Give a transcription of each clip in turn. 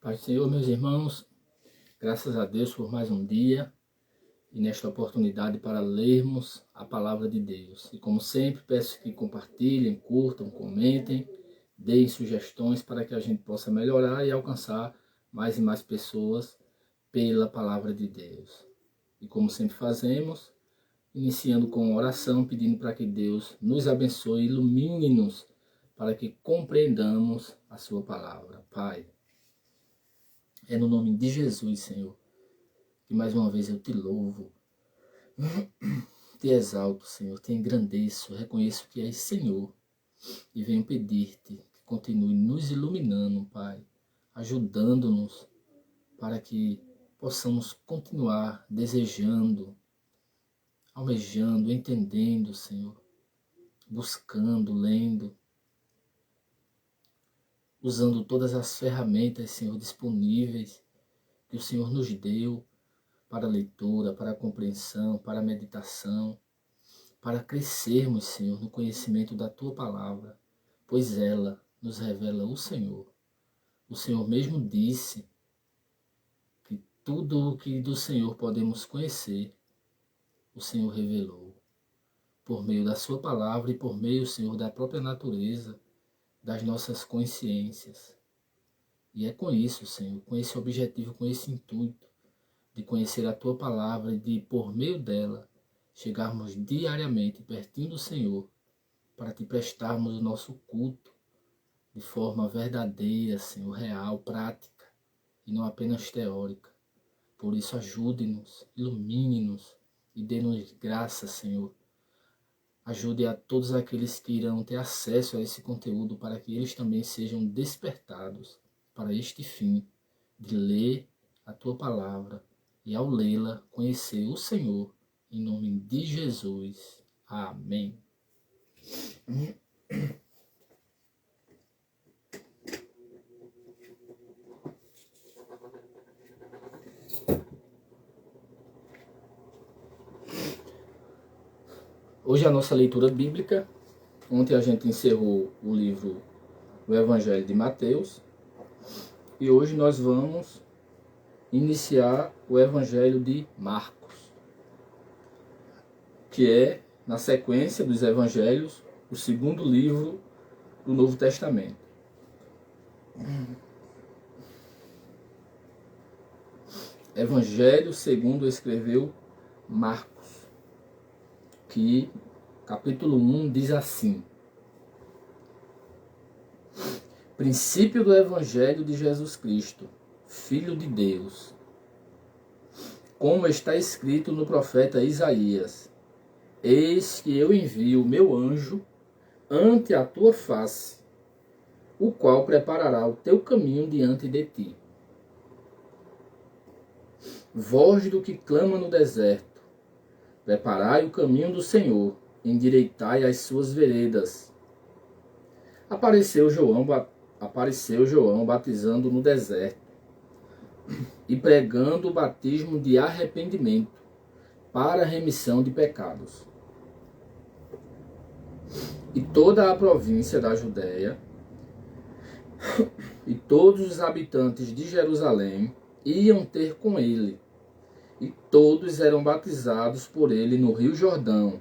Pai do Senhor, meus irmãos, graças a Deus por mais um dia e nesta oportunidade para lermos a palavra de Deus. E como sempre, peço que compartilhem, curtam, comentem, deem sugestões para que a gente possa melhorar e alcançar mais e mais pessoas pela palavra de Deus. E como sempre fazemos, iniciando com oração, pedindo para que Deus nos abençoe, ilumine-nos para que compreendamos a sua palavra. Pai, é no nome de Jesus, Senhor, que mais uma vez eu te louvo, te exalto, Senhor, te engrandeço, reconheço que és Senhor e venho pedir-te que continue nos iluminando, Pai, ajudando-nos para que possamos continuar desejando, almejando, entendendo, Senhor, buscando, lendo, usando todas as ferramentas, Senhor, disponíveis que o Senhor nos deu para a leitura, para a compreensão, para a meditação, para crescermos, Senhor, no conhecimento da Tua palavra, pois ela nos revela o Senhor. O Senhor mesmo disse que tudo o que do Senhor podemos conhecer, o Senhor revelou, por meio da Sua palavra e por meio, Senhor, da própria natureza, das nossas consciências. E é com isso, Senhor, com esse objetivo, com esse intuito, de conhecer a Tua palavra e de, por meio dela, chegarmos diariamente pertinho do Senhor, para Te prestarmos o nosso culto de forma verdadeira, Senhor, real, prática, e não apenas teórica. Por isso, ajude-nos, ilumine-nos e dê-nos graça, Senhor. Ajude a todos aqueles que irão ter acesso a esse conteúdo para que eles também sejam despertados para este fim de ler a Tua palavra e, ao lê-la, conhecer o Senhor, em nome de Jesus. Amém. Hoje a nossa leitura bíblica, ontem a gente encerrou o livro do Evangelho de Mateus, e hoje nós vamos iniciar o Evangelho de Marcos, que é, na sequência dos Evangelhos, o segundo livro do Novo Testamento. Evangelho segundo escreveu Marcos, que capítulo 1 diz assim: princípio do Evangelho de Jesus Cristo, Filho de Deus, como está escrito no profeta Isaías: eis que eu envio o meu anjo ante a tua face, o qual preparará o teu caminho diante de ti. Voz do que clama no deserto: preparai o caminho do Senhor, endireitai as suas veredas. Apareceu João batizando no deserto e pregando o batismo de arrependimento para a remissão de pecados. E toda a província da Judéia e todos os habitantes de Jerusalém iam ter com ele, e todos eram batizados por ele no Rio Jordão,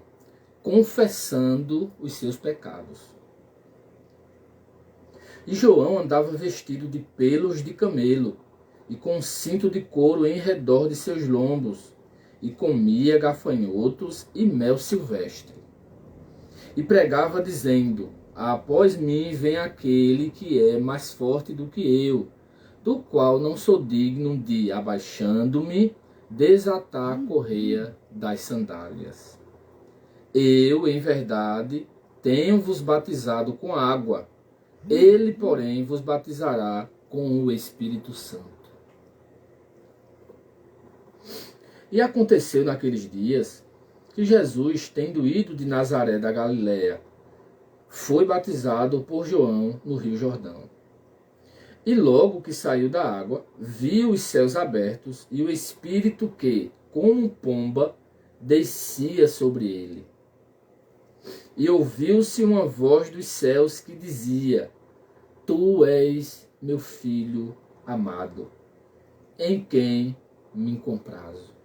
confessando os seus pecados. E João andava vestido de pelos de camelo, e com um cinto de couro em redor de seus lombos, e comia gafanhotos e mel silvestre. E pregava dizendo: após mim vem aquele que é mais forte do que eu, do qual não sou digno de, abaixando-me, desatar a correia das sandálias. Eu, em verdade, tenho-vos batizado com água, ele, porém, vos batizará com o Espírito Santo. E aconteceu naqueles dias que Jesus, tendo ido de Nazaré da Galiléia, foi batizado por João no Rio Jordão. E logo que saiu da água, viu os céus abertos e o Espírito que, como pomba, descia sobre ele. E ouviu-se uma voz dos céus que dizia: Tu és meu filho amado, em quem me comprazo.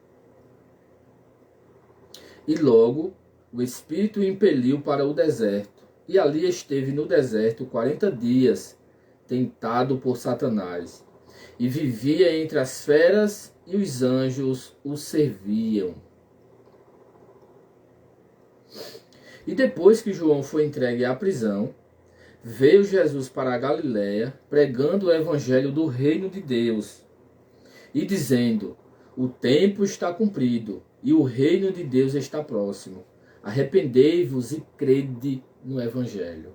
E logo o Espírito o impeliu para o deserto, e ali esteve no deserto 40 dias, tentado por Satanás, e vivia entre as feras, e os anjos o serviam. E depois que João foi entregue à prisão, veio Jesus para a Galiléia, pregando o evangelho do reino de Deus, e dizendo: o tempo está cumprido, e o reino de Deus está próximo. Arrependei-vos e crede no evangelho.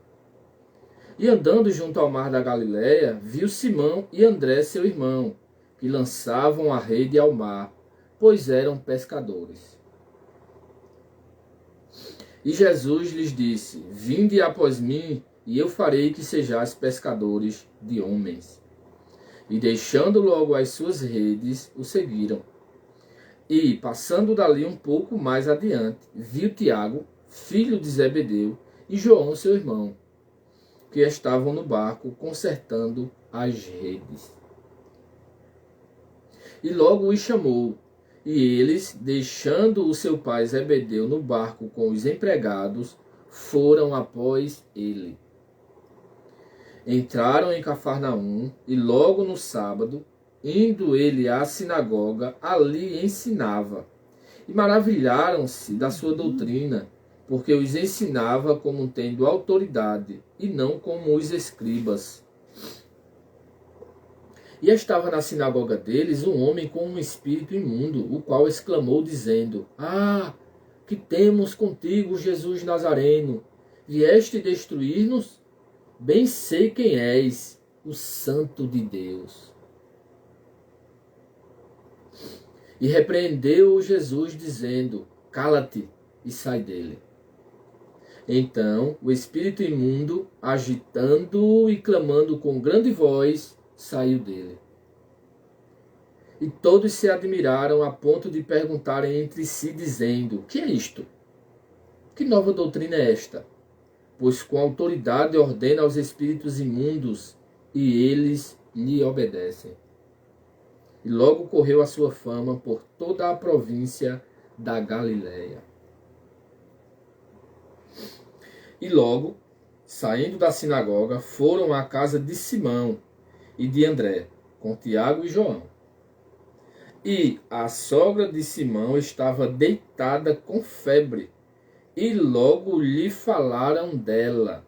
E andando junto ao mar da Galiléia, viu Simão e André, seu irmão, que lançavam a rede ao mar, pois eram pescadores. E Jesus lhes disse: vinde após mim, e eu farei que sejais pescadores de homens. E deixando logo as suas redes, o seguiram. E, passando dali um pouco mais adiante, viu Tiago, filho de Zebedeu, e João, seu irmão, que estavam no barco consertando as redes. E logo os chamou, e eles, deixando o seu pai Zebedeu no barco com os empregados, foram após ele. Entraram em Cafarnaum, e logo no sábado, indo ele à sinagoga, ali ensinava. E maravilharam-se da sua doutrina, porque os ensinava como tendo autoridade, e não como os escribas. E estava na sinagoga deles um homem com um espírito imundo, o qual exclamou, dizendo: ah, que temos contigo, Jesus Nazareno? Vieste destruir-nos? Bem sei quem és, o Santo de Deus. E repreendeu Jesus, dizendo: cala-te e sai dele. Então o espírito imundo, agitando-o e clamando com grande voz, saiu dele. E todos se admiraram a ponto de perguntarem entre si, dizendo: que é isto? Que nova doutrina é esta? Pois com autoridade ordena aos espíritos imundos, e eles lhe obedecem. E logo correu a sua fama por toda a província da Galiléia. E logo, saindo da sinagoga, foram à casa de Simão e de André, com Tiago e João. E a sogra de Simão estava deitada com febre, e logo lhe falaram dela.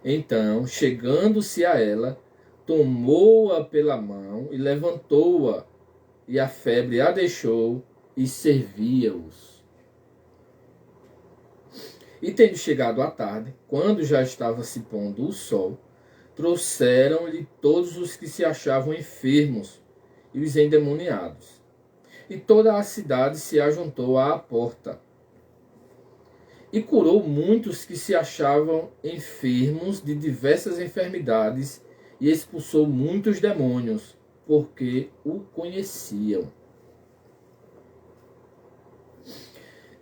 Então, chegando-se a ela, tomou-a pela mão e levantou-a, e a febre a deixou, e servia-os. E tendo chegado à tarde, quando já estava se pondo o sol, trouxeram-lhe todos os que se achavam enfermos e os endemoniados. E toda a cidade se ajuntou à porta. E curou muitos que se achavam enfermos de diversas enfermidades, e expulsou muitos demônios, porque o conheciam.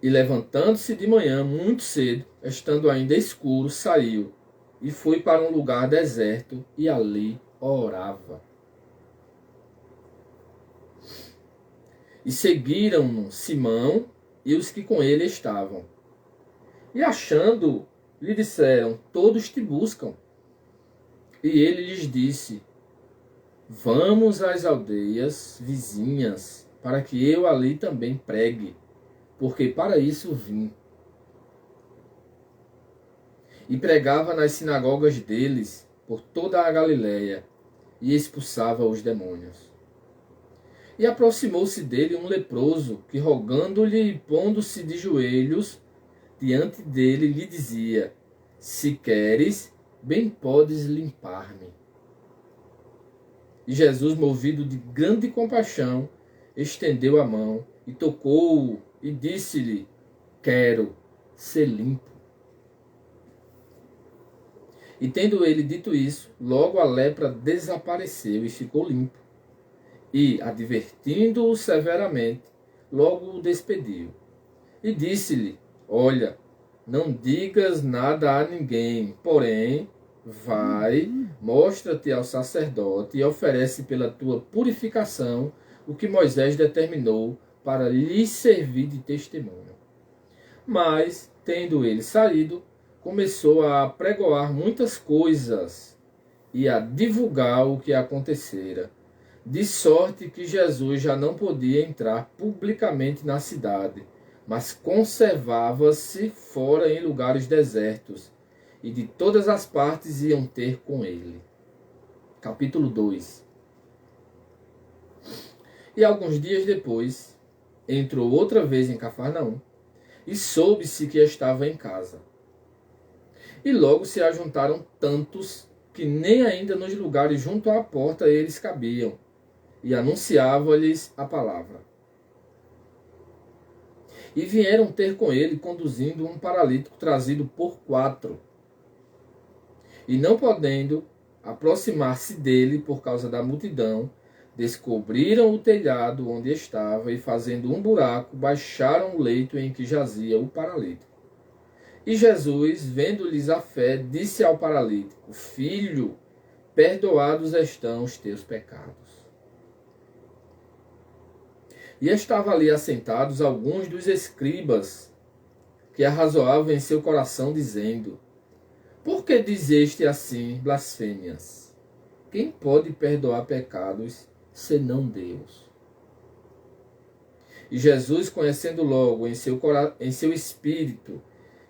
E levantando-se de manhã muito cedo, estando ainda escuro, saiu, e foi para um lugar deserto, e ali orava. E seguiram-no Simão e os que com ele estavam. E achando, lhe disseram: todos te buscam. E ele lhes disse: vamos às aldeias vizinhas, para que eu ali também pregue, porque para isso vim. E pregava nas sinagogas deles, por toda a Galiléia, e expulsava os demônios. E aproximou-se dele um leproso, que rogando-lhe e pondo-se de joelhos diante dele, lhe dizia: se queres, bem podes limpar-me. E Jesus, movido de grande compaixão, estendeu a mão e tocou-o e disse-lhe: quero ser limpo. E tendo ele dito isso, logo a lepra desapareceu e ficou limpo. E, advertindo-o severamente, logo o despediu. E disse-lhe: olha, não digas nada a ninguém, porém, vai, mostra-te ao sacerdote e oferece pela tua purificação o que Moisés determinou para lhe servir de testemunho. Mas, tendo ele saído, começou a apregoar muitas coisas e a divulgar o que acontecera, de sorte que Jesus já não podia entrar publicamente na cidade, mas conservava-se fora em lugares desertos, e de todas as partes iam ter com ele. Capítulo 2. E alguns dias depois, entrou outra vez em Cafarnaum, e soube-se que estava em casa. E logo se ajuntaram tantos que nem ainda nos lugares junto à porta eles cabiam, e anunciava-lhes a palavra. E vieram ter com ele, conduzindo um paralítico trazido por 4. E não podendo aproximar-se dele por causa da multidão, descobriram o telhado onde estava e, fazendo um buraco, baixaram o leito em que jazia o paralítico. E Jesus, vendo-lhes a fé, disse ao paralítico: Filho, perdoados estão os teus pecados. E estavam ali assentados alguns dos escribas, que arrazoavam em seu coração, dizendo: Por que dizeste assim blasfêmias? Quem pode perdoar pecados, senão Deus? E Jesus, conhecendo logo em seu espírito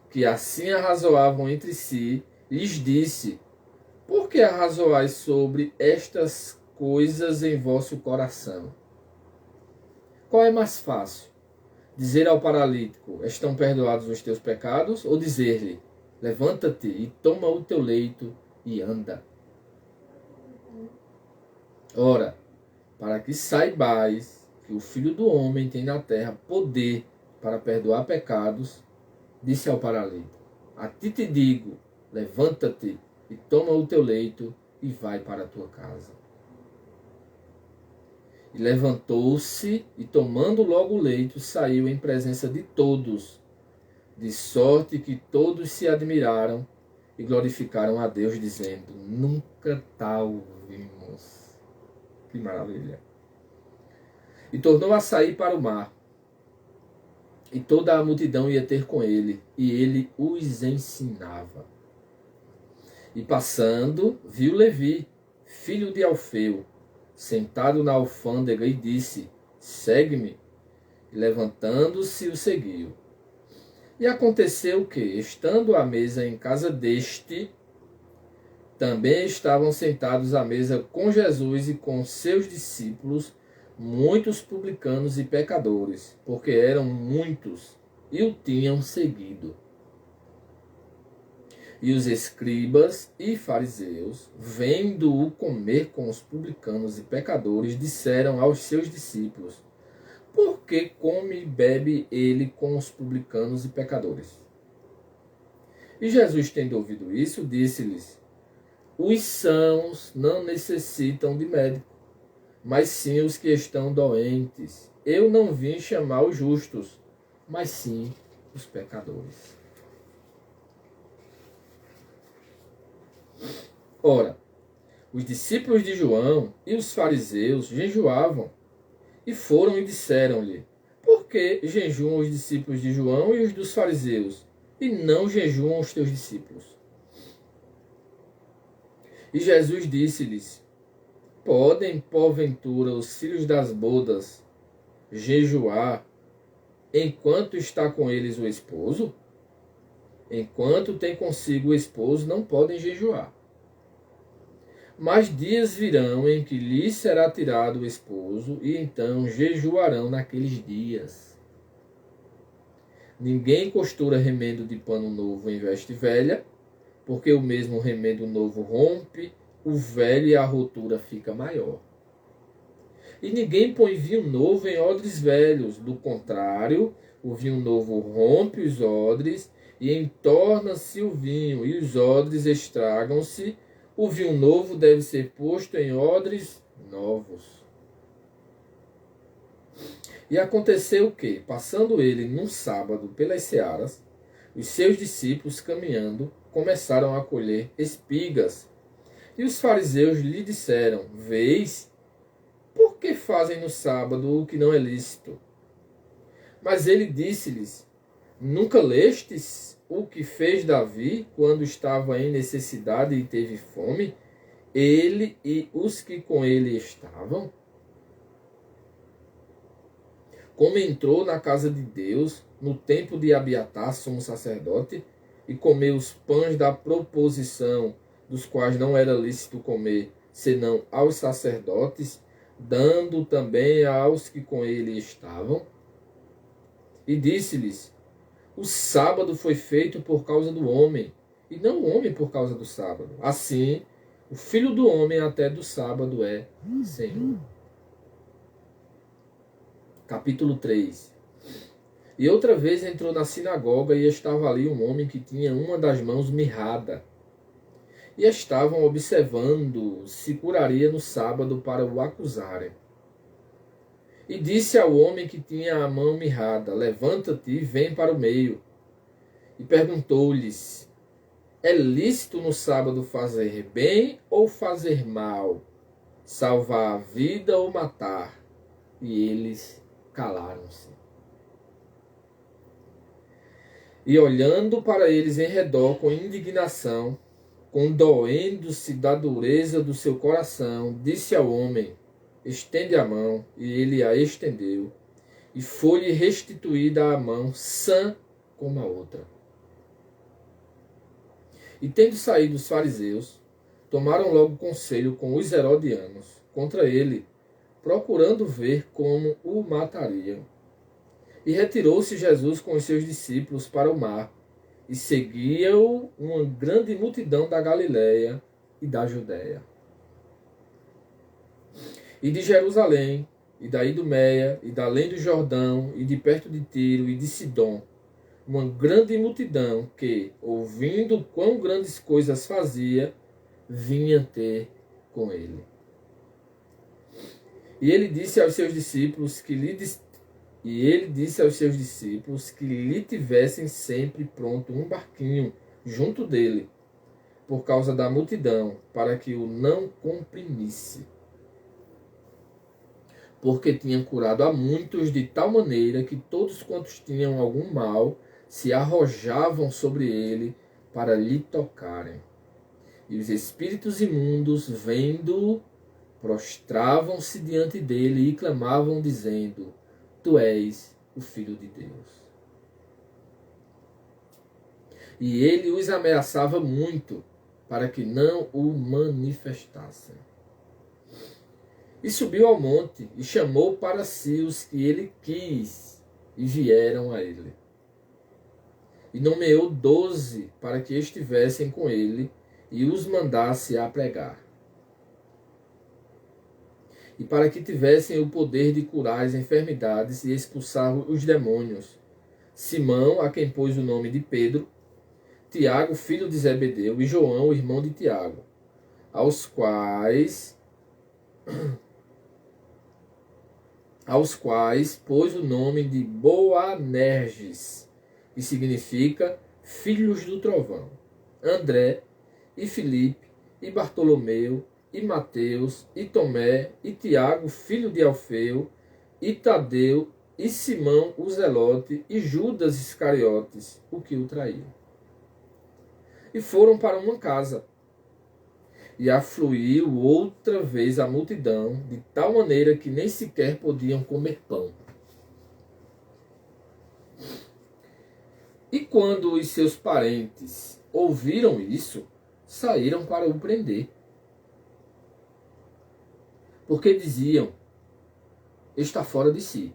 que assim arrazoavam entre si, lhes disse: Por que arrazoais sobre estas coisas em vosso coração? Qual é mais fácil? Dizer ao paralítico: Estão perdoados os teus pecados? Ou dizer-lhe: Levanta-te e toma o teu leito e anda? Ora, para que saibais que o Filho do Homem tem na terra poder para perdoar pecados, disse ao paralítico: A ti te digo, levanta-te e toma o teu leito e vai para a tua casa. E levantou-se e, tomando logo o leito, saiu em presença de todos, de sorte que todos se admiraram e glorificaram a Deus, dizendo: Nunca tal vimos. Que maravilha! E tornou a sair para o mar, e toda a multidão ia ter com ele, e ele os ensinava. E passando, viu Levi, filho de Alfeu, sentado na alfândega, e disse: Segue-me. E levantando-se, o seguiu. E aconteceu que, estando à mesa em casa deste, também estavam sentados à mesa com Jesus e com seus discípulos muitos publicanos e pecadores, porque eram muitos e o tinham seguido. E os escribas e fariseus, vendo-o comer com os publicanos e pecadores, disseram aos seus discípulos: Por que come e bebe ele com os publicanos e pecadores? E Jesus, tendo ouvido isso, disse-lhes: Os sãos não necessitam de médico, mas sim os que estão doentes. Eu não vim chamar os justos, mas sim os pecadores. Ora, os discípulos de João e os fariseus jejuavam, e foram e disseram-lhe: Por que jejuam os discípulos de João e os dos fariseus, e não jejuam os teus discípulos? E Jesus disse-lhes: Podem, porventura, os filhos das bodas jejuar enquanto está com eles o esposo? Enquanto tem consigo o esposo, não podem jejuar. Mas dias virão em que lhes será tirado o esposo, e então jejuarão naqueles dias. Ninguém costura remendo de pano novo em veste velha, porque o mesmo remendo novo rompe o velho e a rotura fica maior. E ninguém põe vinho novo em odres velhos, do contrário, o vinho novo rompe os odres e entorna-se o vinho, e os odres estragam-se. O vinho novo deve ser posto em odres novos. E aconteceu que, passando ele num sábado pelas searas, os seus discípulos, caminhando, começaram a colher espigas, E os fariseus lhe disseram: Vês, por que fazem no sábado o que não é lícito? Mas ele disse-lhes: Nunca lestes o que fez Davi quando estava em necessidade e teve fome, ele e os que com ele estavam? Como entrou na casa de Deus, no tempo de Abiatar, sumo sacerdote, e comeu os pães da proposição, dos quais não era lícito comer, senão aos sacerdotes, dando também aos que com ele estavam? E disse-lhes: O sábado foi feito por causa do homem, e não o homem por causa do sábado. Assim, o Filho do homem até do sábado é Senhor. Capítulo 3. E outra vez entrou na sinagoga e estava ali um homem que tinha uma das mãos mirrada. E estavam observando se curaria no sábado para o acusarem. E disse ao homem que tinha a mão mirrada: Levanta-te e vem para o meio. E perguntou-lhes: É lícito no sábado fazer bem ou fazer mal? Salvar a vida ou matar? E eles calaram-se. E olhando para eles em redor com indignação, condoendo-se da dureza do seu coração, disse ao homem: Estende a mão. E ele a estendeu. E foi-lhe restituída a mão, sã como a outra. E tendo saído os fariseus, tomaram logo conselho com os herodianos contra ele, procurando ver como o matariam. E retirou-se Jesus com os seus discípulos para o mar, e seguia-o uma grande multidão da Galiléia e da Judéia, e de Jerusalém, e da Idumeia, e da além do Jordão, e de perto de Tiro e de Sidom, uma grande multidão que, ouvindo quão grandes coisas fazia, vinha ter com ele. E ele disse aos seus discípulos que lhe tivessem sempre pronto um barquinho junto dele, por causa da multidão, para que o não comprimisse. Porque tinha curado a muitos de tal maneira que todos quantos tinham algum mal se arrojavam sobre ele para lhe tocarem. E os espíritos imundos, vendo-o, prostravam-se diante dele e clamavam, dizendo: Tu és o Filho de Deus. E ele os ameaçava muito, para que não o manifestassem. E subiu ao monte, e chamou para si os que ele quis, e vieram a ele. E nomeou 12 para que estivessem com ele, e os mandasse a pregar. E para que tivessem o poder de curar as enfermidades e expulsar os demônios. Simão, a quem pôs o nome de Pedro, Tiago, filho de Zebedeu, e João, irmão de Tiago, aos quais pôs o nome de Boanerges, que significa filhos do trovão, André, e Filipe, e Bartolomeu, e Mateus, e Tomé, e Tiago, filho de Alfeu, e Tadeu, e Simão o Zelote, e Judas Iscariotes, o que o traiu. E foram para uma casa. E afluiu outra vez a multidão, de tal maneira que nem sequer podiam comer pão. E quando os seus parentes ouviram isso, saíram para o prender. Porque diziam: Está fora de si.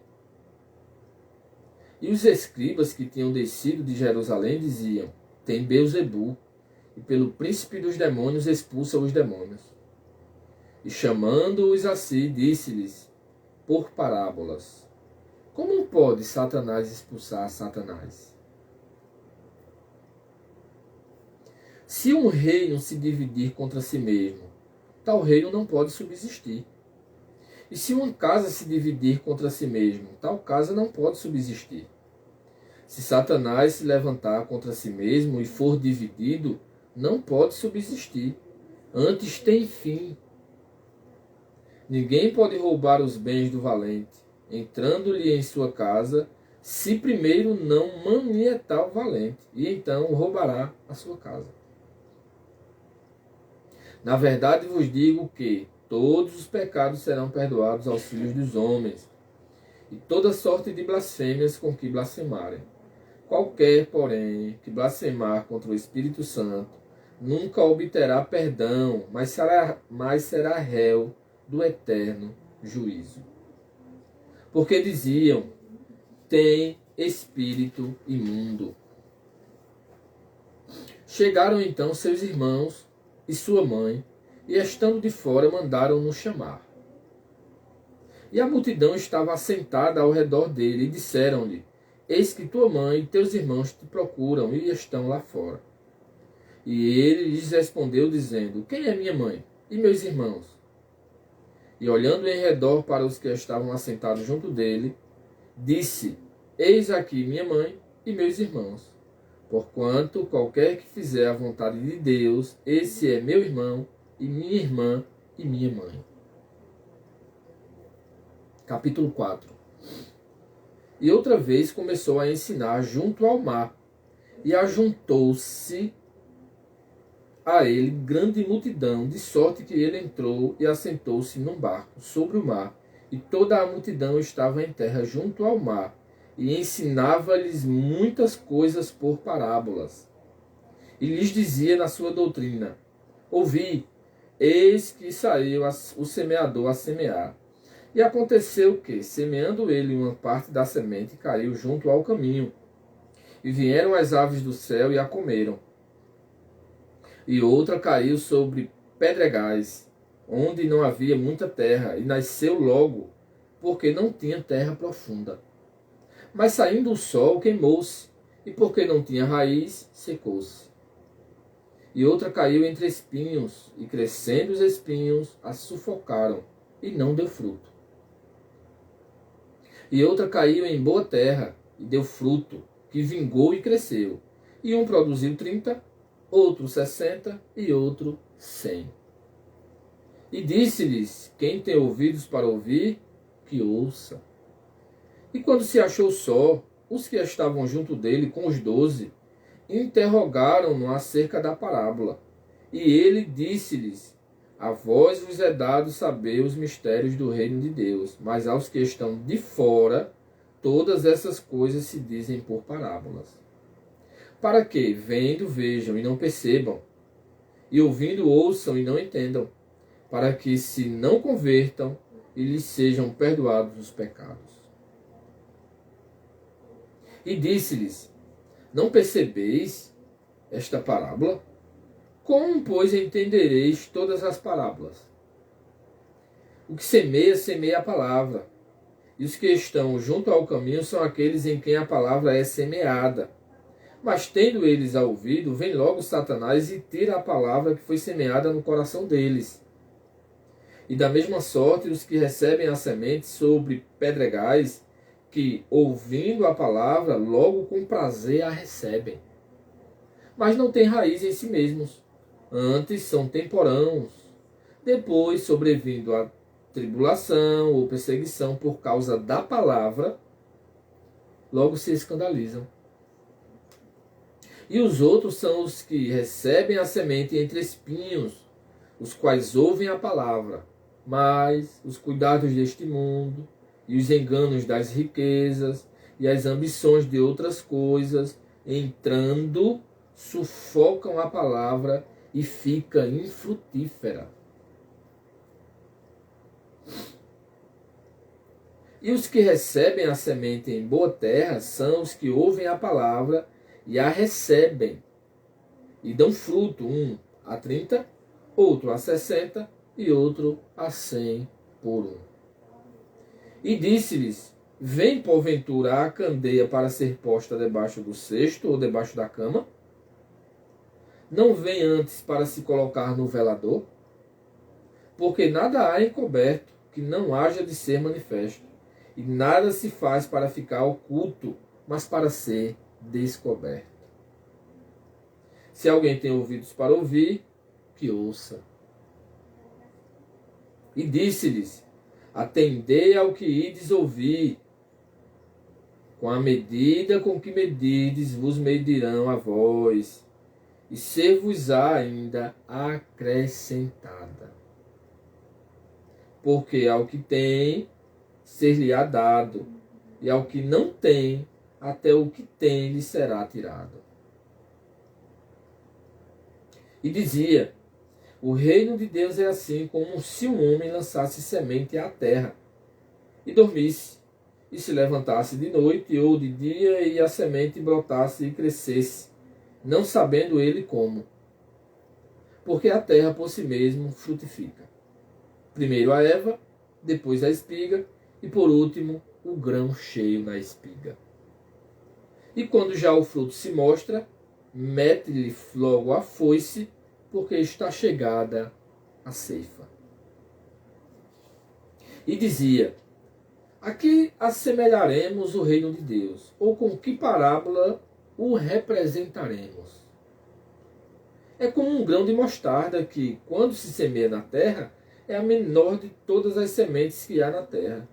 E os escribas que tinham descido de Jerusalém diziam: Tem Beelzebu, e pelo príncipe dos demônios expulsa os demônios. E chamando-os a si, disse-lhes por parábolas: Como pode Satanás expulsar Satanás? Se um reino se dividir contra si mesmo, tal reino não pode subsistir. E se uma casa se dividir contra si mesmo, tal casa não pode subsistir. Se Satanás se levantar contra si mesmo e for dividido, não pode subsistir. antes tem fim. Ninguém pode roubar os bens do valente, entrando-lhe em sua casa, se primeiro não manietar o valente, e então roubará a sua casa. Na verdade vos digo que todos os pecados serão perdoados aos filhos dos homens, e toda sorte de blasfêmias com que blasfemarem. Qualquer, porém, que blasfemar contra o Espírito Santo, nunca obterá perdão, mas será réu do eterno juízo. Porque diziam, tem espírito imundo. Chegaram então seus irmãos e sua mãe, e estando de fora mandaram-no chamar. E a multidão estava assentada ao redor dele, e disseram-lhe, eis que tua mãe e teus irmãos te procuram, e estão lá fora. E ele lhes respondeu, dizendo, quem é minha mãe e meus irmãos? E olhando em redor para os que estavam assentados junto dele, disse, eis aqui minha mãe e meus irmãos. Porquanto qualquer que fizer a vontade de Deus, esse é meu irmão, e minha irmã e minha mãe. Capítulo 4. E outra vez começou a ensinar junto ao mar, e ajuntou-se a ele grande multidão, de sorte que ele entrou e assentou-se num barco sobre o mar, e toda a multidão estava em terra junto ao mar, e ensinava-lhes muitas coisas por parábolas. E lhes dizia na sua doutrina, ouvi, eis que saiu o semeador a semear. E aconteceu que, semeando ele uma parte da semente, caiu junto ao caminho. E vieram as aves do céu e a comeram. E outra caiu sobre pedregais, onde não havia muita terra, e nasceu logo, porque não tinha terra profunda. Mas saindo o sol, queimou-se, e porque não tinha raiz, secou-se. E outra caiu entre espinhos, e crescendo os espinhos, a sufocaram, e não deu fruto. E outra caiu em boa terra, e deu fruto, que vingou e cresceu. E um produziu 30, outro 60, e outro 100. E disse-lhes, quem tem ouvidos para ouvir, que ouça. E quando se achou só, os que estavam junto dele com os 12, interrogaram-no acerca da parábola. E ele disse-lhes, a vós vos é dado saber os mistérios do reino de Deus, mas aos que estão de fora, todas essas coisas se dizem por parábolas. Para que, vendo, vejam e não percebam, e ouvindo, ouçam e não entendam, para que se não convertam e lhes sejam perdoados os pecados. E disse-lhes, não percebeis esta parábola? Como, pois, entendereis todas as parábolas? O que semeia, semeia a palavra. E os que estão junto ao caminho são aqueles em quem a palavra é semeada. Mas, tendo eles a ouvido, vem logo Satanás e tira a palavra que foi semeada no coração deles. E da mesma sorte, os que recebem a semente sobre pedregais, que, ouvindo a palavra, logo com prazer a recebem. Mas não têm raiz em si mesmos. Antes são temporãos. Depois, sobrevindo a tribulação ou perseguição por causa da palavra, logo se escandalizam. E os outros são os que recebem a semente entre espinhos, os quais ouvem a palavra, mas os cuidados deste mundo, e os enganos das riquezas, e as ambições de outras coisas, entrando, sufocam a palavra e fica infrutífera. E os que recebem a semente em boa terra são os que ouvem a palavra e a recebem, e dão fruto, um a 30, outro a 60 e outro a 100 por um. E disse-lhes, vem porventura a candeia para ser posta debaixo do cesto ou debaixo da cama? Não vem antes para se colocar no velador? Porque nada há encoberto que não haja de ser manifesto, e nada se faz para ficar oculto, mas para ser descoberto. Se alguém tem ouvidos para ouvir, que ouça. E disse-lhes: atendei ao que ides ouvir. Com a medida com que medides, vos medirão a vós, e ser-vos-á ainda acrescentada. Porque ao que tem, ser-lhe-á dado, e ao que não tem, até o que tem lhe será tirado. E dizia: o reino de Deus é assim como se um homem lançasse semente à terra, e dormisse, e se levantasse de noite ou de dia, e a semente brotasse e crescesse, não sabendo ele como. Porque a terra por si mesmo frutifica. Primeiro a erva, depois a espiga, e por último o grão cheio na espiga. E quando já o fruto se mostra, mete-lhe logo a foice, porque está chegada a ceifa. E dizia: a que assemelharemos o reino de Deus? Ou com que parábola o representaremos? É como um grão de mostarda que, quando se semeia na terra, é a menor de todas as sementes que há na terra.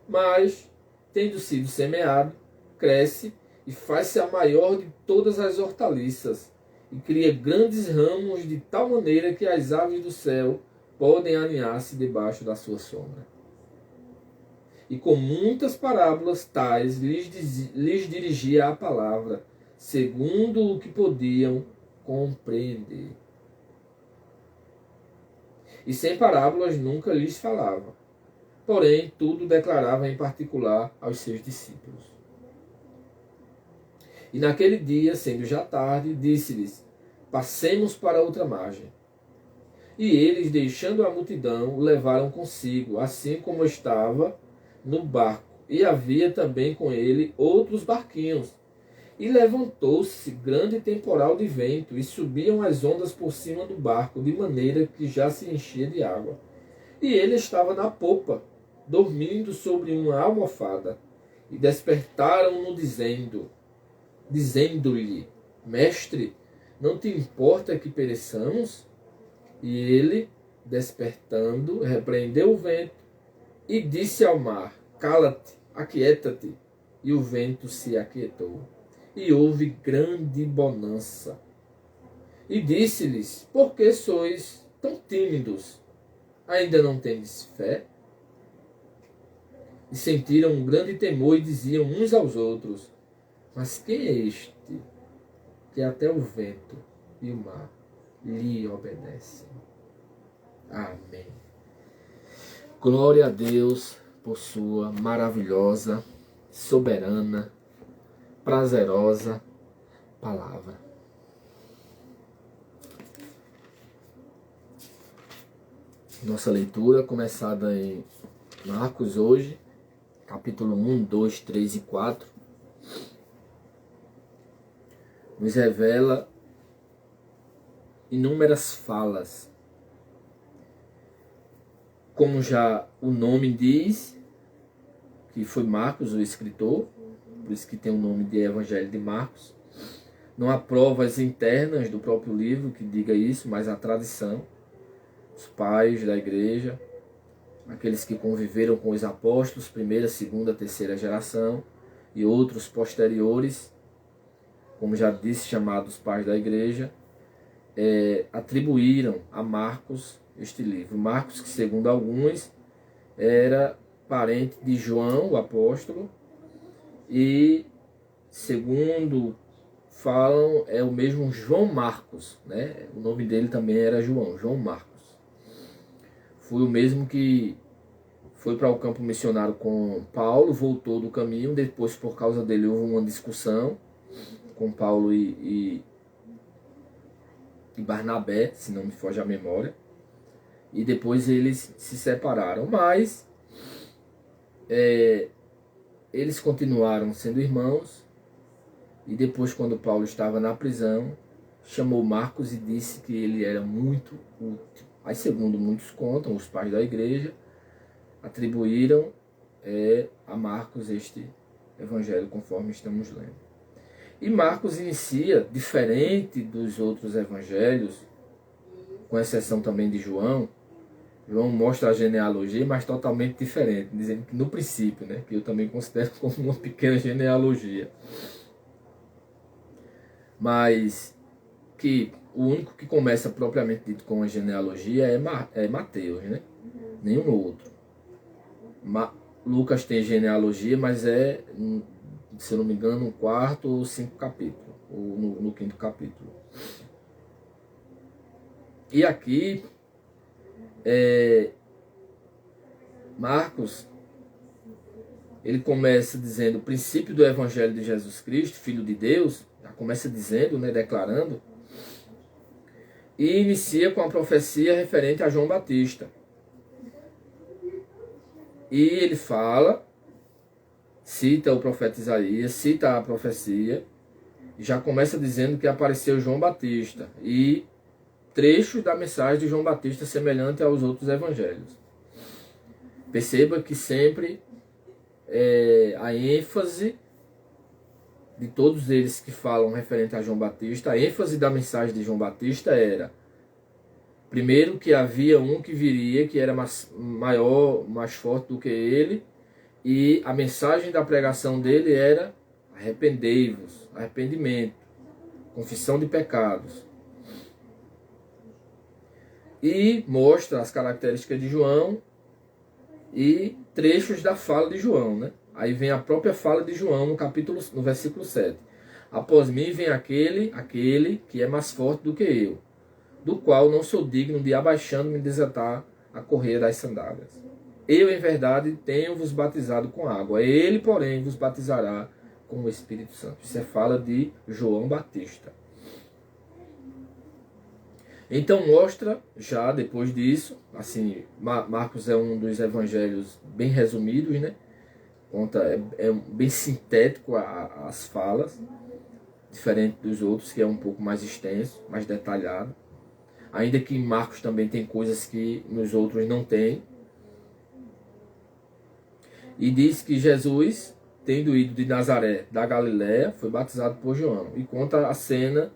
Mas, tendo sido semeado, cresce e faz-se a maior de todas as hortaliças, e cria grandes ramos de tal maneira que as aves do céu podem aninhar-se debaixo da sua sombra. E com muitas parábolas tais lhes dirigia a palavra, segundo o que podiam compreender. E sem parábolas nunca lhes falava, porém tudo declarava em particular aos seus discípulos. E naquele dia, sendo já tarde, disse-lhes: passemos para outra margem. E eles, deixando a multidão, o levaram consigo, assim como estava no barco, e havia também com ele outros barquinhos. E levantou-se grande temporal de vento, e subiam as ondas por cima do barco, de maneira que já se enchia de água. E ele estava na popa, dormindo sobre uma almofada. E despertaram-no dizendo-lhe: Mestre, não te importa que pereçamos? E ele, despertando, repreendeu o vento e disse ao mar: cala-te, aquieta-te. E o vento se aquietou. E houve grande bonança. E disse-lhes: por que sois tão tímidos? Ainda não tendes fé? E sentiram um grande temor e diziam uns aos outros: mas quem é este que até o vento e o mar lhe obedecem? Amém. Glória a Deus por sua maravilhosa, soberana, prazerosa palavra. Nossa leitura, começada em Marcos hoje, capítulo 1, 2, 3 e 4, nos revela inúmeras falas. Como já o nome diz, que foi Marcos o escritor, por isso que tem o nome de Evangelho de Marcos. Não há provas internas do próprio livro que diga isso, mas a tradição, os pais da igreja, aqueles que conviveram com os apóstolos, primeira, segunda, terceira geração, e outros posteriores, como já disse, chamados pais da igreja, atribuíram a Marcos este livro. Marcos, que segundo alguns, era parente de João, o apóstolo, e segundo falam, é o mesmo João Marcos, né? O nome dele também era João Marcos. Foi o mesmo que foi para o campo missionário com Paulo, voltou do caminho, depois por causa dele houve uma discussão com Paulo e Barnabé, se não me foge a memória, e depois eles se separaram, mas eles continuaram sendo irmãos, e depois, quando Paulo estava na prisão, chamou Marcos e disse que ele era muito útil. Aí, segundo muitos contam, os pais da igreja atribuíram a Marcos este evangelho, conforme estamos lendo. E Marcos inicia, diferente dos outros evangelhos, com exceção também de João, João mostra a genealogia, mas totalmente diferente, dizendo que no princípio, né, que eu também considero como uma pequena genealogia. Mas que o único que começa propriamente dito com a genealogia é Mateus, né? Nenhum outro. Lucas tem genealogia, mas se eu não me engano, no 4º ou 5º capítulo, ou no 5º capítulo. E aqui, Marcos, ele começa dizendo o princípio do Evangelho de Jesus Cristo, Filho de Deus, já começa dizendo, né, declarando, e inicia com a profecia referente a João Batista. E ele fala, cita o profeta Isaías, cita a profecia, e já começa dizendo que apareceu João Batista, e trechos da mensagem de João Batista semelhante aos outros evangelhos. Perceba que sempre a ênfase de todos eles que falam referente a João Batista, a ênfase da mensagem de João Batista era, primeiro, que havia um que viria, que era maior, mais forte do que ele, e a mensagem da pregação dele era arrependei-vos, arrependimento, confissão de pecados. E mostra as características de João e trechos da fala de João, né? Aí vem a própria fala de João no versículo 7. Após mim vem aquele que é mais forte do que eu, do qual não sou digno de abaixando-me desatar a correia das sandálias. Eu, em verdade, tenho-vos batizado com água. Ele, porém, vos batizará com o Espírito Santo. Isso é fala de João Batista. Então mostra, já depois disso, assim, Marcos é um dos evangelhos bem resumidos, né? Conta, é bem sintético as falas, diferente dos outros, que é um pouco mais extenso, mais detalhado. Ainda que em Marcos também tem coisas que nos outros não tem. E diz que Jesus, tendo ido de Nazaré, da Galiléia, foi batizado por João. E conta a cena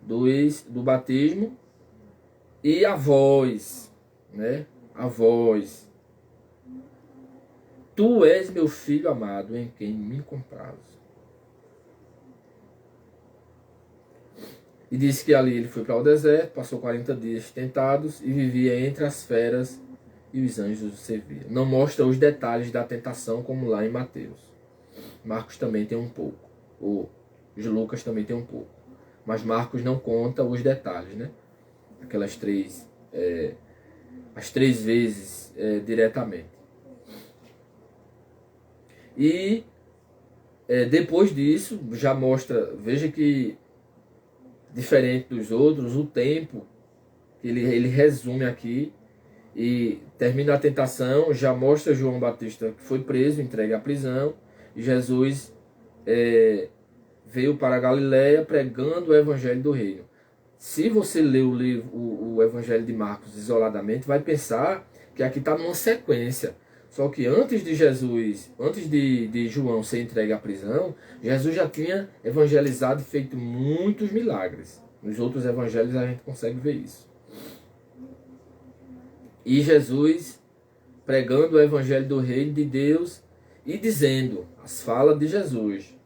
do batismo e a voz, né? A voz. Tu és meu filho amado, em quem me comprazo. E diz que ali ele foi para o deserto, passou 40 dias tentados e vivia entre as feras e os anjos o serviam. Não mostra os detalhes da tentação como lá em Mateus. Marcos também tem um pouco. Ou Lucas também tem um pouco. Mas Marcos não conta os detalhes, né? Aquelas as 3 vezes diretamente. E depois disso, já mostra, veja que diferente dos outros, o tempo que ele resume aqui e termina a tentação, já mostra João Batista que foi preso, entregue à prisão, e Jesus veio para a Galiléia pregando o Evangelho do Reino. Se você ler o Evangelho de Marcos isoladamente, vai pensar que aqui está numa sequência. Só que antes de João ser entregue à prisão, Jesus já tinha evangelizado e feito muitos milagres. Nos outros evangelhos a gente consegue ver isso. E Jesus pregando o Evangelho do Reino de Deus e dizendo as falas de Jesus: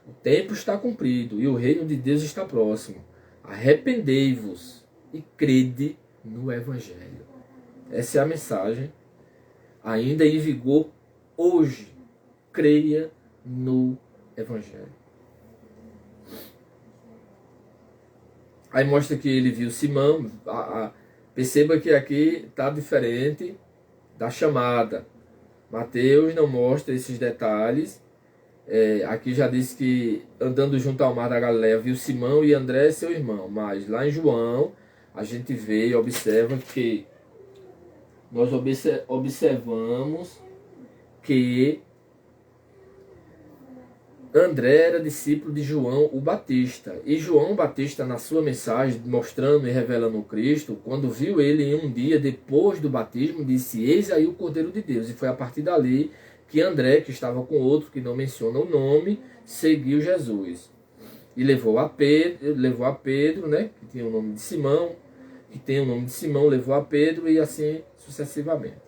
o tempo está cumprido e o reino de Deus está próximo. Arrependei-vos e crede no Evangelho. Essa é a mensagem, ainda em vigor hoje. Creia no Evangelho. Aí mostra que ele viu Simão. Perceba que aqui está diferente da chamada. Mateus não mostra esses detalhes. Aqui já diz que andando junto ao mar da Galileia viu Simão e André seu irmão. Mas lá em João a gente vê e observa que nós observamos que André era discípulo de João o Batista. E João Batista, na sua mensagem, mostrando e revelando o Cristo, quando viu ele em um dia depois do batismo, disse: eis aí o Cordeiro de Deus. E foi a partir dali que André, que estava com outro, que não menciona o nome, seguiu Jesus. E levou a Pedro, né, que tinha o nome de Simão, que tem o nome de Simão, levou a Pedro e assim sucessivamente.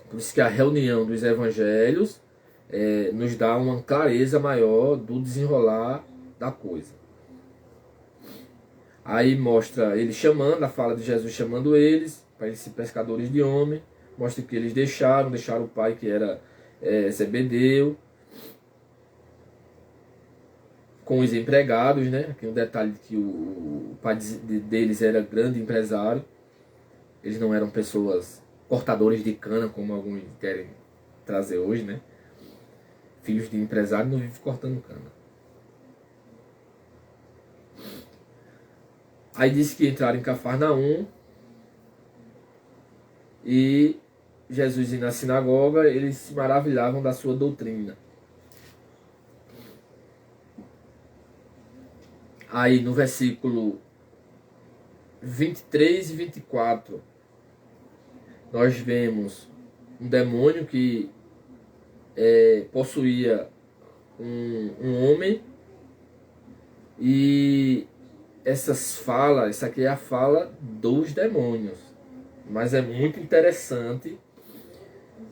Por isso que a reunião dos evangelhos nos dá uma clareza maior do desenrolar da coisa. Aí mostra ele chamando, a fala de Jesus chamando eles, para eles serem pescadores de homem. Mostra que eles deixaram o pai que era Zebedeu, com os empregados, né? Aqui um detalhe que o pai deles era grande empresário. Eles não eram pessoas cortadores de cana, como alguns querem trazer hoje, né? Filhos de empresário não vivem cortando cana. Aí diz que entraram em Cafarnaum e Jesus ia na sinagoga, eles se maravilhavam da sua doutrina. Aí no versículo 23 e 24, nós vemos um demônio que possuía um homem, e essa aqui é a fala dos demônios, mas é muito interessante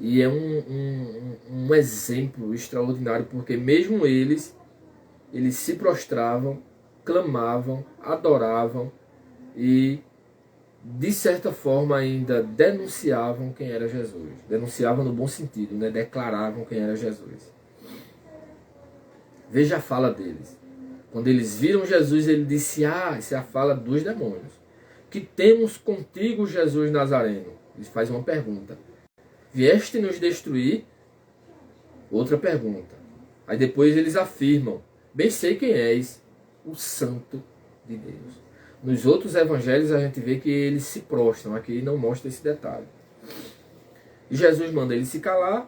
e é um exemplo extraordinário, porque mesmo eles se prostravam, clamavam, adoravam e de certa forma ainda denunciavam quem era Jesus. Denunciavam no bom sentido, né? Declaravam quem era Jesus. Veja a fala deles. Quando eles viram Jesus, ele disse: essa é a fala dos demônios. Que temos contigo, Jesus Nazareno? Ele faz uma pergunta. Vieste nos destruir? Outra pergunta. Aí depois eles afirmam: bem sei quem és, o Santo de Deus. Nos outros evangelhos a gente vê que eles se prostram, aqui não mostra esse detalhe. E Jesus manda ele se calar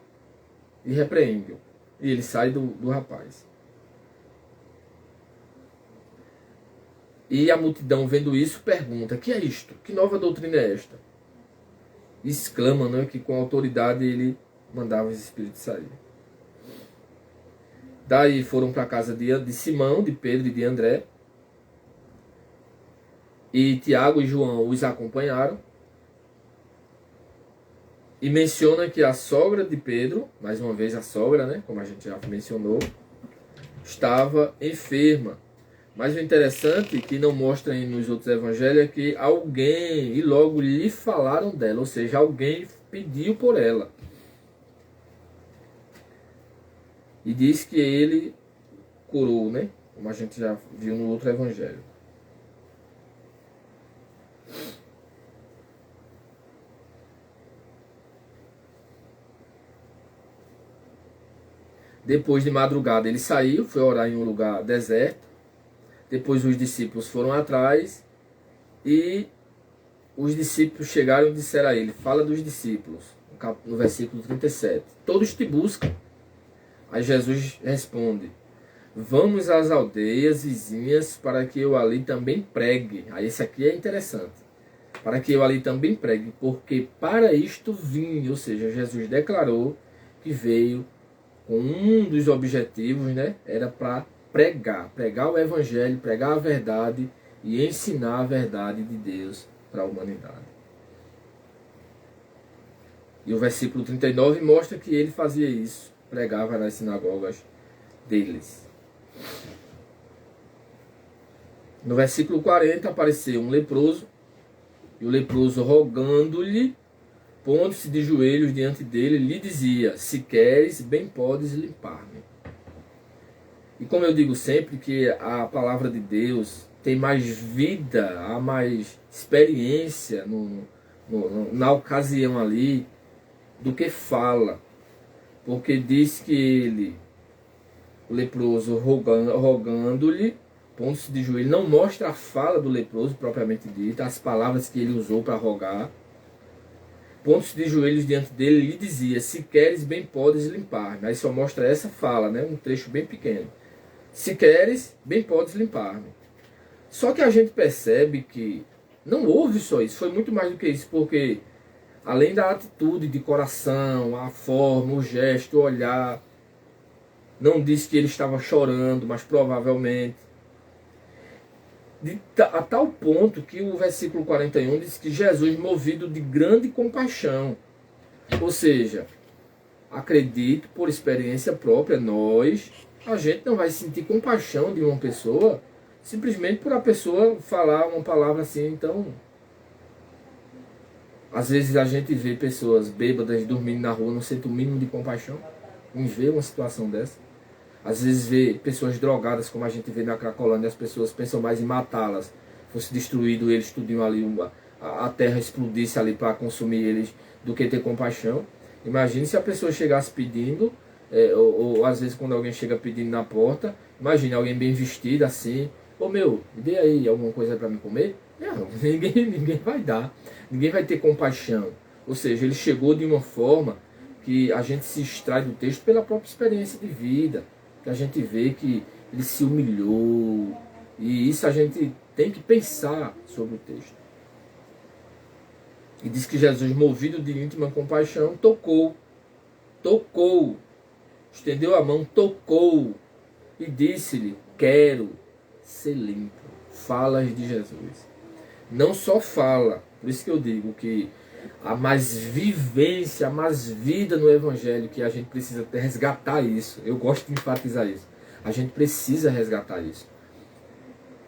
e repreende-o. E ele sai do rapaz. E a multidão, vendo isso, pergunta: que é isto? Que nova doutrina é esta? E exclama, né, que com autoridade ele mandava os espíritos sair. Daí foram para a casa de Simão, de Pedro e de André. E Tiago e João os acompanharam. E menciona que a sogra de Pedro, mais uma vez a sogra, né, como a gente já mencionou, estava enferma. Mas o interessante, que não mostra nos outros evangelhos, é que alguém, e logo lhe falaram dela, ou seja, alguém pediu por ela. E diz que ele curou, né? Como a gente já viu no outro evangelho. Depois de madrugada ele saiu, foi orar em um lugar deserto. Depois os discípulos foram atrás e os discípulos chegaram e disseram a ele, fala dos discípulos, no versículo 37. Todos te buscam. Aí Jesus responde, vamos às aldeias vizinhas para que eu ali também pregue. Aí esse aqui é interessante. Para que eu ali também pregue, porque para isto vim. Ou seja, Jesus declarou que veio com um dos objetivos, né? Era para pregar o evangelho, pregar a verdade e ensinar a verdade de Deus para a humanidade. E o versículo 39 mostra que ele fazia isso, pregava nas sinagogas deles. No versículo 40 apareceu um leproso, e o leproso rogando-lhe, pondo-se de joelhos diante dele, lhe dizia, se queres, bem podes limpar-me. E como eu digo sempre, que a palavra de Deus tem mais vida, há mais experiência na ocasião ali, do que fala. Porque diz que ele, o leproso, rogando-lhe, pondo-se de joelho, não mostra a fala do leproso propriamente dita, as palavras que ele usou para rogar. Pondo-se de joelhos diante dele, lhe dizia, se queres, bem podes limpar-me. Aí só mostra essa fala, né? Um trecho bem pequeno. Se queres, bem podes limpar-me. Só que a gente percebe que não houve só isso, foi muito mais do que isso, porque além da atitude de coração, a forma, o gesto, o olhar, não diz que ele estava chorando, mas provavelmente A tal ponto que o versículo 41 diz que Jesus, movido de grande compaixão, ou seja, acredito por experiência própria, a gente não vai sentir compaixão de uma pessoa simplesmente por a pessoa falar uma palavra assim. Então, às vezes a gente vê pessoas bêbadas dormindo na rua, não sente o mínimo de compaixão em ver uma situação dessa. Às vezes vê pessoas drogadas, como a gente vê na Cracolândia, as pessoas pensam mais em matá-las. Fosse destruído eles, tudinho ali, a terra explodisse ali para consumir eles, do que ter compaixão. Imagine se a pessoa chegasse pedindo, ou às vezes quando alguém chega pedindo na porta, imagine alguém bem vestido assim, ô meu, me dê aí alguma coisa para me comer. Não, ninguém vai dar, ninguém vai ter compaixão. Ou seja, ele chegou de uma forma que a gente se extrai do texto pela própria experiência de vida, que a gente vê que ele se humilhou, e isso a gente tem que pensar sobre o texto. E diz que Jesus, movido de íntima compaixão, tocou, estendeu a mão, tocou, e disse-lhe, quero ser limpo. Falas de Jesus. Não só fala, por isso que eu digo que há mais vivência, há mais vida no Evangelho, que a gente precisa resgatar isso. Eu gosto de enfatizar isso. A gente precisa resgatar isso.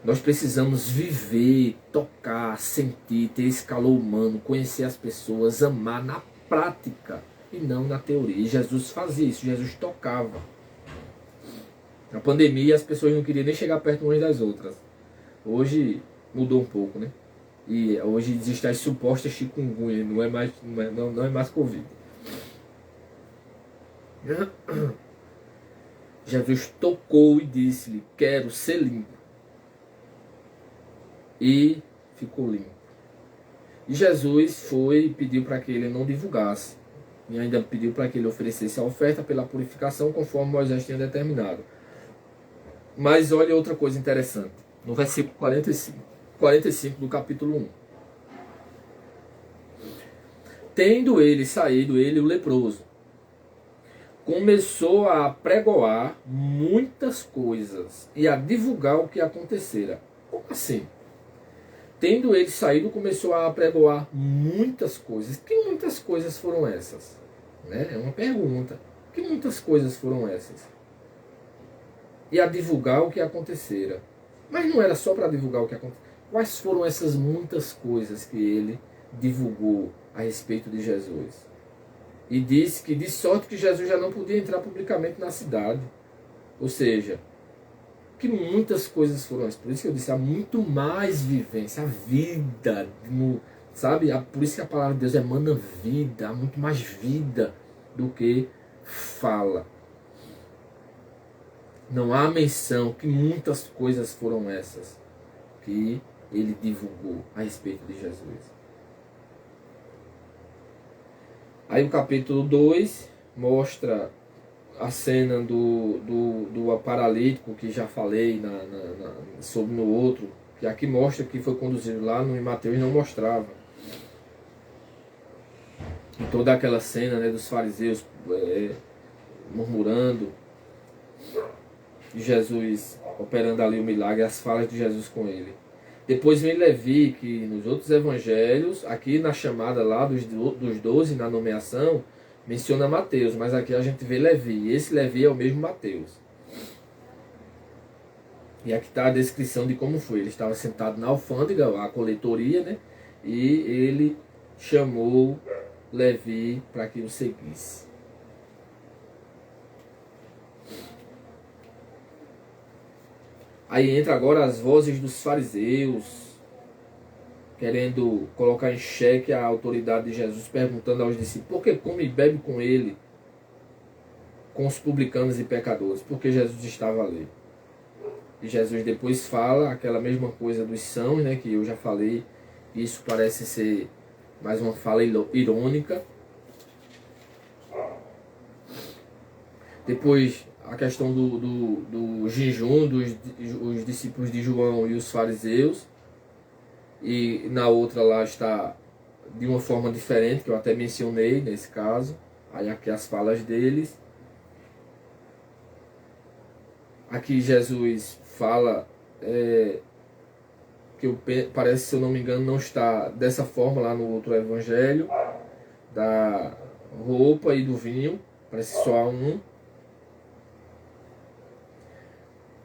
Nós precisamos viver, tocar, sentir, ter esse calor humano, conhecer as pessoas, amar na prática e não na teoria. E Jesus fazia isso, Jesus tocava. Na pandemia as pessoas não queriam nem chegar perto umas das outras. Hoje mudou um pouco, né? E hoje existem as supostas chikungunya, não é mais Covid. Jesus tocou e disse-lhe, quero ser limpo. E ficou limpo. E Jesus foi e pediu para que ele não divulgasse. E ainda pediu para que ele oferecesse a oferta pela purificação, conforme Moisés tinha determinado. Mas olha outra coisa interessante. No versículo 45 do capítulo 1. Tendo ele saído, ele o leproso, começou a apregoar muitas coisas e a divulgar o que acontecera. Como assim? Tendo ele saído, começou a apregoar muitas coisas. Que muitas coisas foram essas? Né? É uma pergunta. Que muitas coisas foram essas? E a divulgar o que acontecera. Mas não era só para divulgar o que aconteceu. Quais foram essas muitas coisas que ele divulgou a respeito de Jesus? E disse que de sorte que Jesus já não podia entrar publicamente na cidade. Ou seja, que muitas coisas foram essas. Por isso que eu disse, há muito mais vivência, a vida, sabe? Por isso que a palavra de Deus emana vida, há muito mais vida do que fala. Não há menção que muitas coisas foram essas que ele divulgou a respeito de Jesus. Aí o capítulo 2 mostra a cena do paralítico, que já falei sobre no outro, que aqui mostra que foi conduzido lá, no Mateus não mostrava. E toda aquela cena, né, dos fariseus murmurando, e Jesus operando ali o milagre, as falas de Jesus com ele. Depois vem Levi, que nos outros evangelhos, aqui na chamada lá dos 12, na nomeação, menciona Mateus, mas aqui a gente vê Levi, e esse Levi é o mesmo Mateus. E aqui está a descrição de como foi. Ele estava sentado na alfândega, a coletoria, né? E ele chamou Levi para que o seguisse. Aí entra agora as vozes dos fariseus, querendo colocar em xeque a autoridade de Jesus, perguntando aos discípulos, por que come e bebe com ele, com os publicanos e pecadores? Porque Jesus estava ali. E Jesus depois fala aquela mesma coisa dos sãos, né, que eu já falei. Isso parece ser mais uma fala irônica. Depois a questão do jejum dos discípulos de João e os fariseus. E na outra lá está de uma forma diferente, que eu até mencionei nesse caso. Aí aqui as falas deles. Aqui Jesus fala parece, se eu não me engano, não está dessa forma lá no outro evangelho, da roupa e do vinho, parece só há um.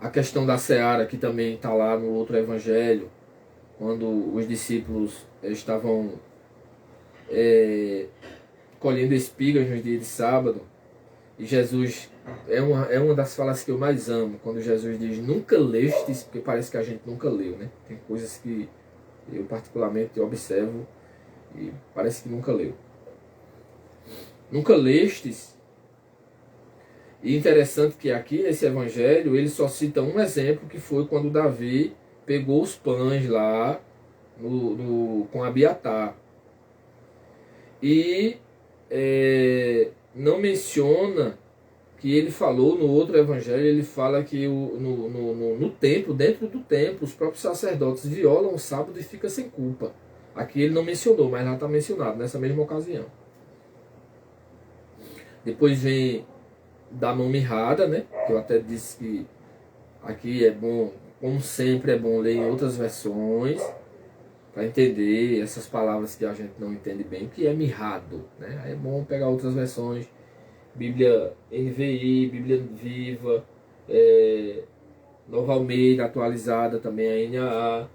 A questão da seara, que também está lá no outro evangelho, quando os discípulos estavam colhendo espigas no dia de sábado, e Jesus, é uma das falas que eu mais amo, quando Jesus diz, nunca lestes, porque parece que a gente nunca leu, né? Tem coisas que eu particularmente observo e parece que nunca leu. Nunca lestes. E interessante que aqui nesse evangelho ele só cita um exemplo, que foi quando Davi pegou os pães lá com Abiatar. E não menciona que ele falou no outro evangelho, ele fala que no templo, dentro do templo, os próprios sacerdotes violam o sábado e fica sem culpa. Aqui ele não mencionou, mas lá está mencionado, nessa mesma ocasião. Depois vem da mão mirrada, né? Que eu até disse que aqui é bom, como sempre é bom ler em outras versões, para entender essas palavras que a gente não entende bem, o que é mirrado, né? Aí é bom pegar outras versões, Bíblia NVI, Bíblia Viva, Nova Almeida atualizada também, a NAA,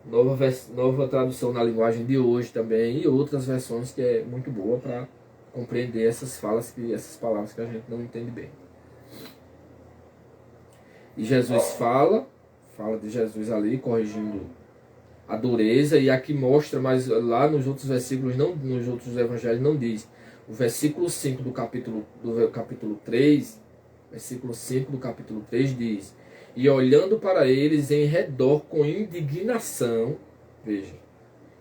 nova tradução na linguagem de hoje também, e outras versões que é muito boa para compreender essas palavras que a gente não entende bem. E Jesus fala de Jesus ali, corrigindo a dureza, e aqui mostra, mas lá nos outros versículos, nos outros evangelhos não diz. O versículo 5 do capítulo 3, versículo 5 do capítulo 3 diz, e olhando para eles em redor com indignação, veja,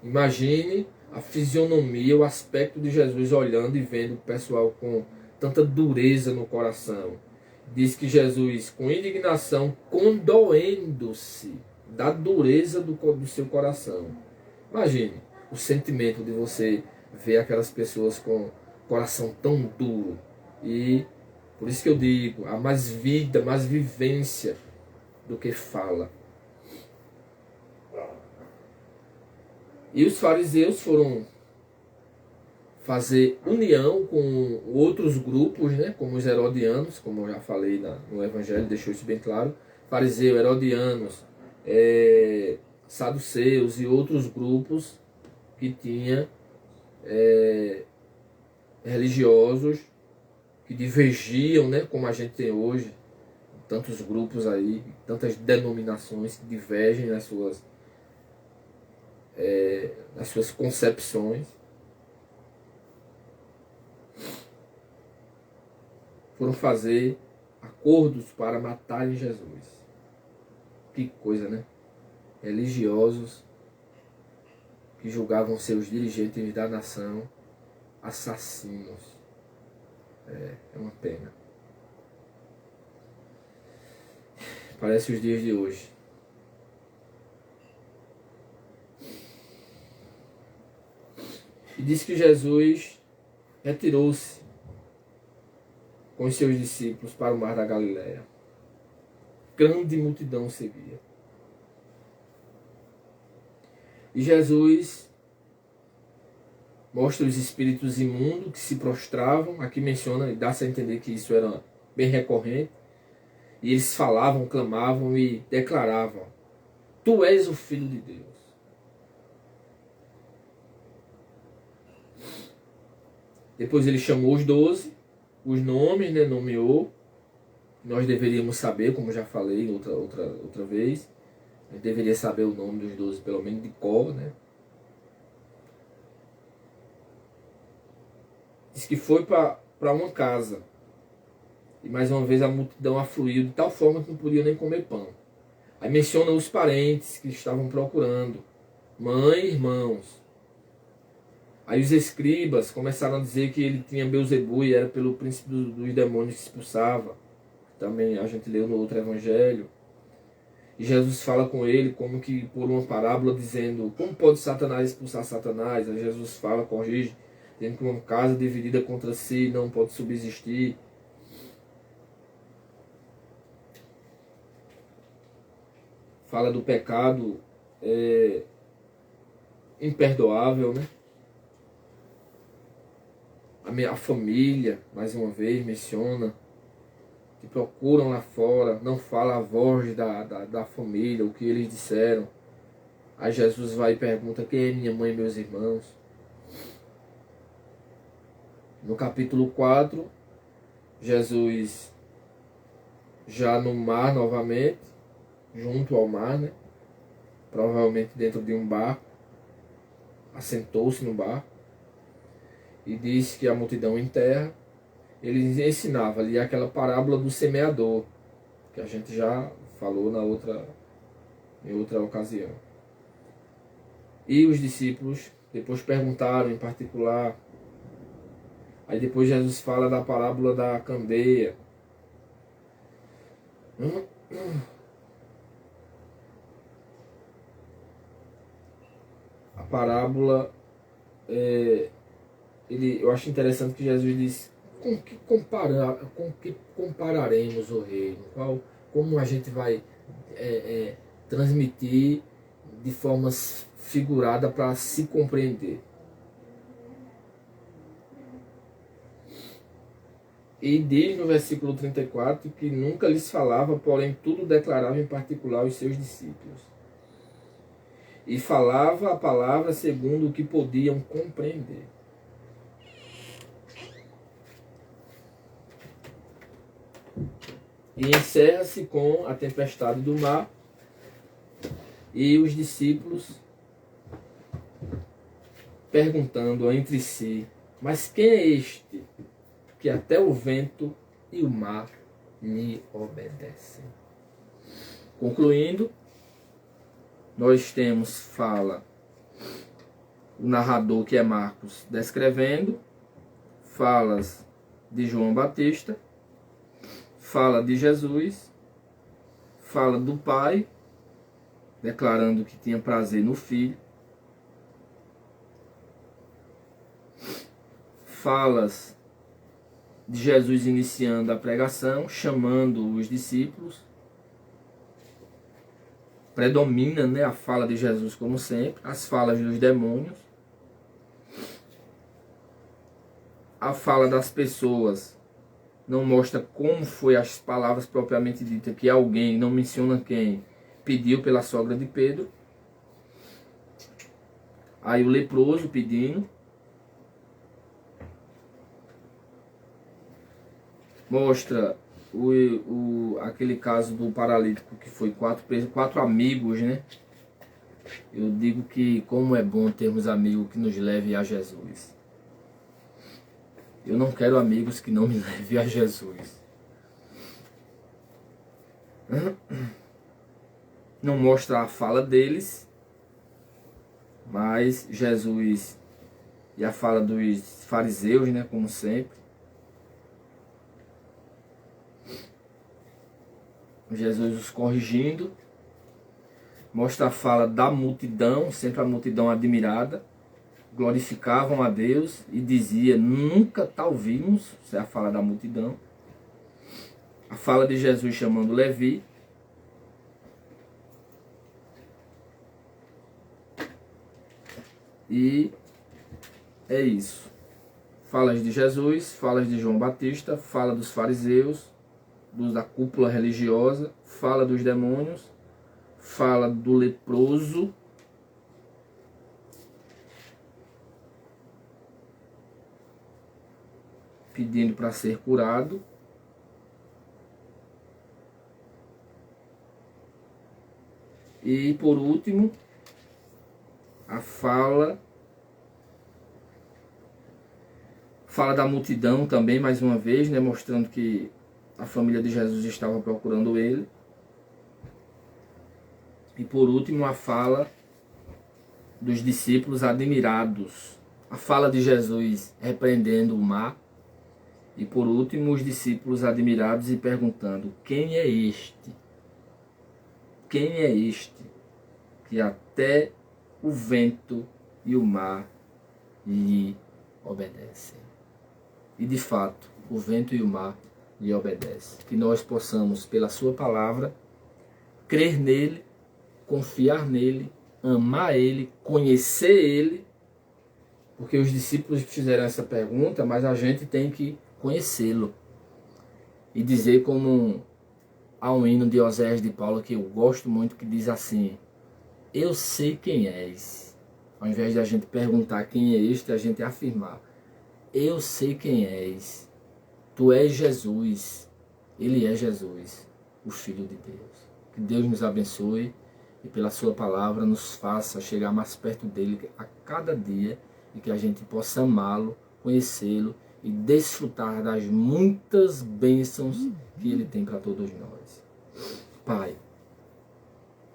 imagine a fisionomia, o aspecto de Jesus olhando e vendo o pessoal com tanta dureza no coração. Diz que Jesus, com indignação, condoendo-se da dureza do seu coração. Imagine o sentimento de você ver aquelas pessoas com coração tão duro. E por isso que eu digo, há mais vida, mais vivência do que fala. E os fariseus foram fazer união com outros grupos, né, como os herodianos, como eu já falei no Evangelho, deixou isso bem claro. Fariseu, herodianos, saduceus e outros grupos que tinha religiosos que divergiam, né, como a gente tem hoje, tantos grupos aí, tantas denominações que divergem nas suas concepções. Foram fazer acordos para matarem Jesus. Que coisa, né? Religiosos que julgavam seus dirigentes da nação assassinos. É uma pena. Parece os dias de hoje. E diz que Jesus retirou-se com os seus discípulos para o mar da Galileia. Grande multidão seguia. E Jesus mostra os espíritos imundos que se prostravam. Aqui menciona e dá-se a entender que isso era bem recorrente. E eles falavam, clamavam e declaravam: Tu és o Filho de Deus. Depois ele chamou os 12, os nomes, né, nomeou. Nós deveríamos saber, como já falei outra vez. A gente deveria saber o nome dos 12, pelo menos de cor, né? Diz que foi para uma casa. E mais uma vez a multidão afluiu de tal forma que não podia nem comer pão. Aí menciona os parentes que estavam procurando, mãe e irmãos. Aí os escribas começaram a dizer que ele tinha Beelzebu e era pelo príncipe dos demônios que expulsava. Também a gente leu no outro evangelho. E Jesus fala com ele como que por uma parábola dizendo: como pode Satanás expulsar Satanás? Aí Jesus fala, corrige, dizendo que uma casa dividida contra si não pode subsistir. Fala do pecado imperdoável, né? A família, mais uma vez, menciona que procuram lá fora, não fala a voz da família, o que eles disseram. Aí Jesus vai e pergunta: quem é minha mãe e meus irmãos? No capítulo 4, Jesus já no mar novamente, junto ao mar, né? Provavelmente dentro de um barco, assentou-se no barco e disse que a multidão em terra. Ele ensinava ali aquela parábola do semeador, que a gente já falou em outra ocasião. E os discípulos depois perguntaram em particular. Aí depois Jesus fala da parábola da candeia. A parábola, eu acho interessante que Jesus diz: com que compararemos o reino? Como a gente vai transmitir de forma figurada para se compreender? E diz no versículo 34 que nunca lhes falava, porém tudo declarava em particular aos seus discípulos. E falava a palavra segundo o que podiam compreender. E encerra-se com a tempestade do mar e os discípulos perguntando entre si: mas quem é este que até o vento e o mar lhe obedecem? Concluindo, nós temos fala o narrador, que é Marcos, descrevendo, falas de João Batista, fala de Jesus, fala do Pai, declarando que tinha prazer no Filho, falas de Jesus iniciando a pregação, chamando os discípulos. Predomina, né, a fala de Jesus, como sempre, as falas dos demônios, a fala das pessoas não mostra como foi as palavras propriamente ditas, que alguém, não menciona quem, pediu pela sogra de Pedro. Aí o leproso pedindo. Mostra aquele caso do paralítico, que foi quatro amigos, né? Eu digo que como é bom termos amigos que nos levem a Jesus. Eu não quero amigos que não me levem a Jesus. Não mostra a fala deles, mas Jesus e a fala dos fariseus, né, como sempre. Jesus os corrigindo. Mostra a fala da multidão, sempre a multidão admirada. Glorificavam a Deus e dizia: nunca tal vimos. Essa é a fala da multidão. A fala de Jesus chamando Levi. E é isso. Falas de Jesus, falas de João Batista, fala dos fariseus, da cúpula religiosa, fala dos demônios, fala do leproso, pedindo para ser curado, e por último a fala da multidão também, mais uma vez, né, mostrando que a família de Jesus estava procurando ele. E por último a fala dos discípulos admirados. A fala de Jesus repreendendo o mar. E por último os discípulos admirados e perguntando: quem é este? Quem é este que até o vento e o mar lhe obedecem? E de fato, o vento e o mar lhe obedecem. Que nós possamos, pela sua palavra, crer nele, confiar nele amar Ele, conhecer Ele, porque os discípulos fizeram essa pergunta, mas a gente tem que conhecê-lo. E dizer como há um hino de Oséias de Paulo que eu gosto muito, que diz assim: eu sei quem és. Ao invés de a gente perguntar quem é este, a gente afirmar: eu sei quem és. Tu és Jesus. Ele é Jesus, o Filho de Deus. Que Deus nos abençoe e pela sua palavra nos faça chegar mais perto dele a cada dia e que a gente possa amá-lo, conhecê-lo e desfrutar das muitas bênçãos que ele tem para todos nós. Pai,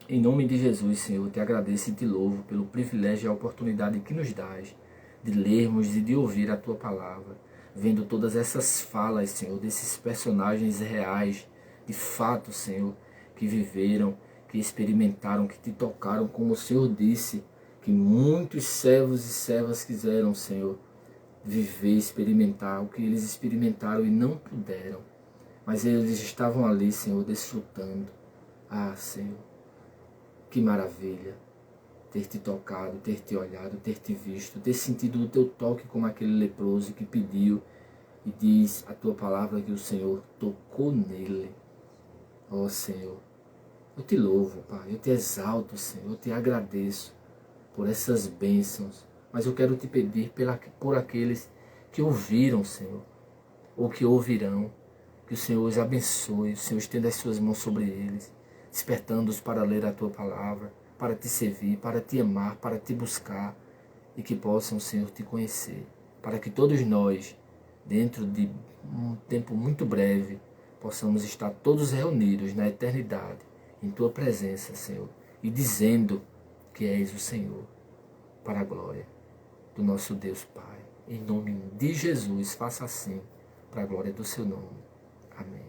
em nome de Jesus, Senhor, eu te agradeço e te louvo pelo privilégio e a oportunidade que nos dás de lermos e de ouvir a tua palavra, vendo todas essas falas, Senhor, desses personagens reais, de fato, Senhor, que viveram, que experimentaram, que te tocaram, como o Senhor disse, que muitos servos e servas quiseram, Senhor, viver, experimentar o que eles experimentaram e não puderam, mas eles estavam ali, Senhor, desfrutando. Ah, Senhor, que maravilha ter te tocado, ter te olhado, ter te visto, ter sentido o teu toque como aquele leproso que pediu e diz a tua palavra que o Senhor tocou nele. Ó Senhor, eu te louvo, Pai, eu te exalto, Senhor, eu te agradeço por essas bênçãos, mas eu quero te pedir por aqueles que ouviram, Senhor, ou que ouvirão, que o Senhor os abençoe, o Senhor estenda as suas mãos sobre eles, despertando-os para ler a tua palavra, para te servir, para te amar, para te buscar, e que possam, Senhor, te conhecer, para que todos nós, dentro de um tempo muito breve, possamos estar todos reunidos na eternidade, em tua presença, Senhor, e dizendo que és o Senhor, para a glória do nosso Deus Pai. Em nome de Jesus, faça assim, para a glória do seu nome. Amém.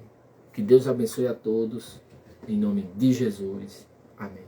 Que Deus abençoe a todos, em nome de Jesus. Amém.